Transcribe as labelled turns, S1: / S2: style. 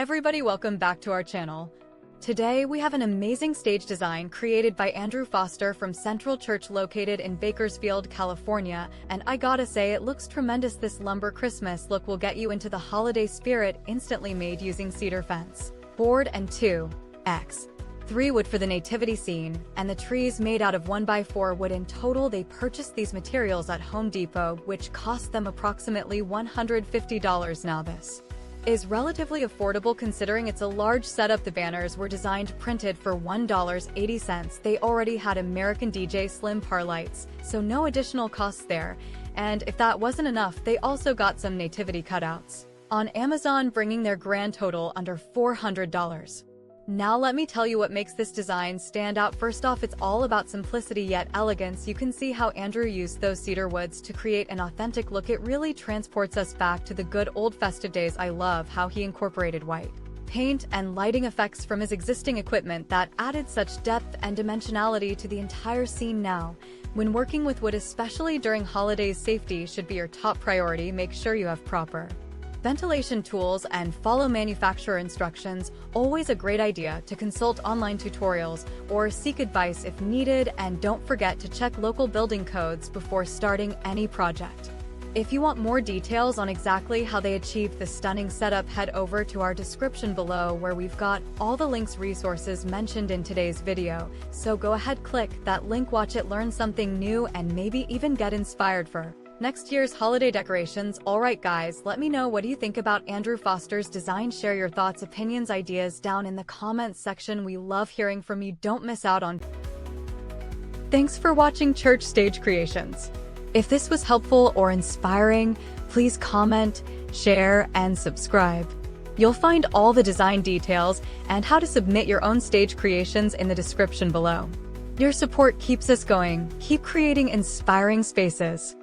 S1: everybody, welcome back to our channel. Today we have an amazing stage design created by Andrew Foster from Central Church located in Bakersfield, California, and I gotta say it looks tremendous. This lumber Christmas look will get you into the holiday spirit, instantly made using cedar fence, board and 2x3 wood for the nativity scene, and the trees made out of 1x4 wood. In total, they purchased these materials at Home Depot, which cost them approximately $150. Now this is relatively affordable considering it's a large setup. The banners were designed printed for $1.80. They already had American DJ Slim Par lights, so no additional costs there. And if that wasn't enough, they also got some nativity cutouts on Amazon, bringing their grand total under $400. Now let me tell you what makes this design stand out. First off, it's all about simplicity yet elegance. You can see how Andrew used those cedar woods to create an authentic look. It really transports us back to the good old festive days. I love how he incorporated white paint and lighting effects from his existing equipment that added such depth and dimensionality to the entire scene. Now, when working with wood, especially during holidays, safety should be your top priority. Make sure you have proper ventilation tools and follow manufacturer instructions. Always a great idea to consult online tutorials or seek advice if needed, and don't forget to check local building codes before starting any project. If you want more details on exactly how they achieved this stunning setup, head over to our description below where we've got all the links, resources mentioned in today's video. So go ahead, click that link, watch it, learn something new, and maybe even get inspired for next year's holiday decorations. Alright guys, let me know, what do you think about Andrew Foster's design? Share your thoughts, opinions, ideas down in the comments section. We love hearing from you. Don't miss out on. Thanks for watching Church Stage Creations. If this was helpful or inspiring, please comment, share, and subscribe. You'll find all the design details and how to submit your own stage creations in the description below. Your support keeps us going. Keep creating inspiring spaces.